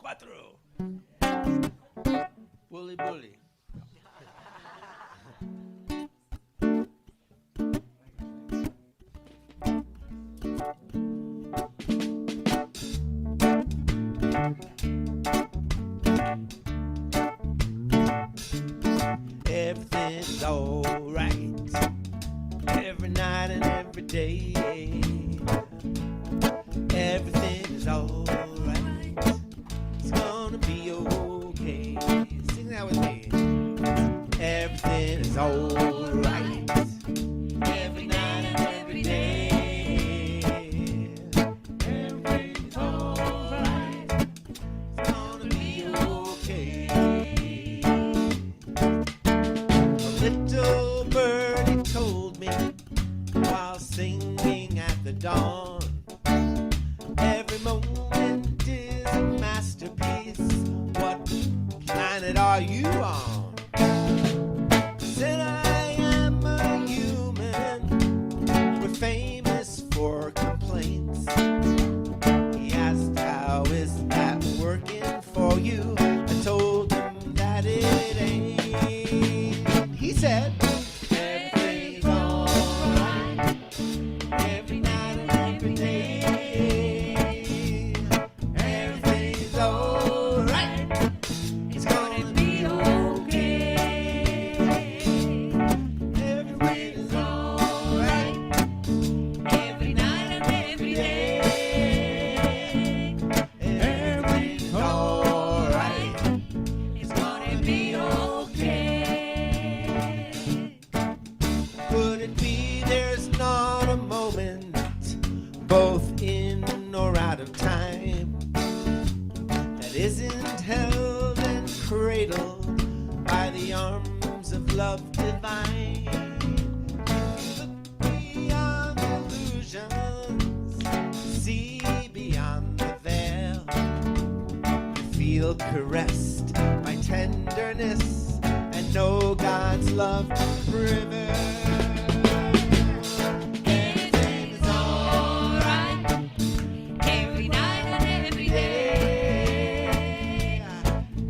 cuatro. Bully, bully. Everything's alright every night and every day. Everything is alright. It's gonna be okay. Sing that with me. Everything is alright every night and every day. Everything's alright. It's gonna be okay. A little birdie told me while singing at the dawn, every moment is a masterpiece. What planet are you on? Said I am a human. We're famous for complaints. He asked, how is that working for you? I told him that it ain't. He said, everything's alright every night and every day. Everything's alright. It's gonna be okay. Everything's alright every night and every day. Everything's alright. It's gonna be okay. Could it be there's not a moment, both in or out of time, that isn't held and cradled by the arms of love divine? Look beyond illusions, see beyond the veil. You feel caressed by tenderness and know God's love prevails. Everything's alright every night and every day.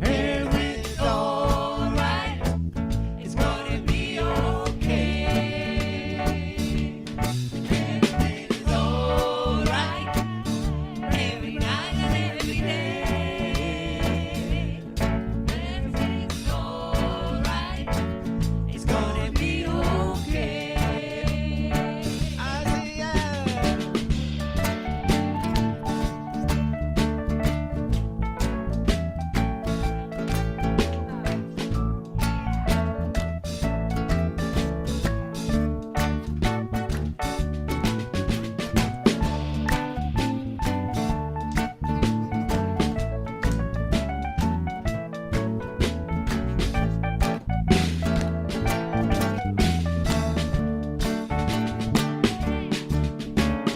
Everything's alright. It's gonna be okay. Everything's alright every night and every day. Everything's alright. It's gonna be okay. I say yeah.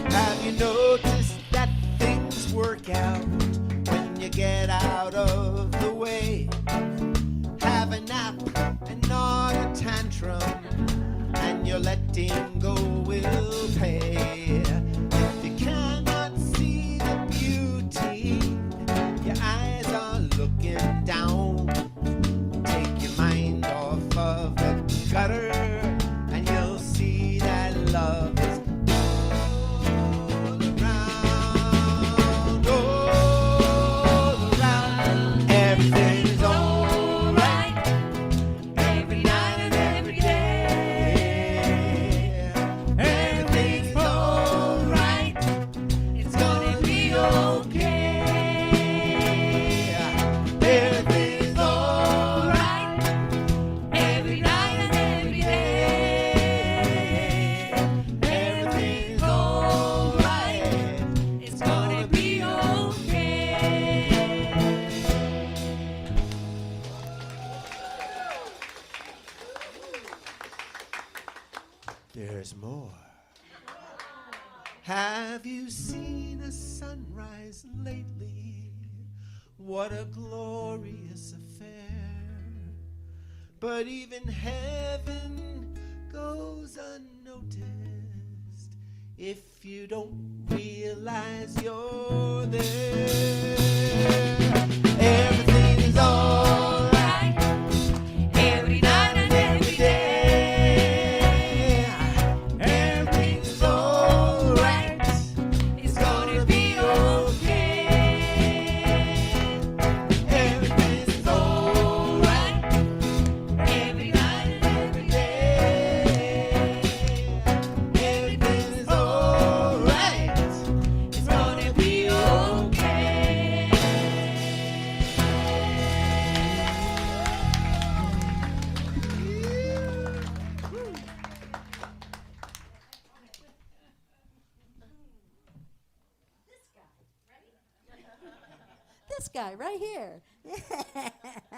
Have you noticed that things work out when you get out of the way? Have a nap and not a tantrum, and your letting go will pay. If you cannot see the beauty, your eyes are looking down. Take your mind off of the gutter, and you'll see that love is all around. Everything's alright every night and every day. Everything's alright. It's gonna be okay. Everything's alright every night and every day. Everything's alright. It's gonna be okay. There's more. Have you seen a sunrise lately? What a glorious affair. But even heaven goes unnoticed if you don't realize you're there. guy right here.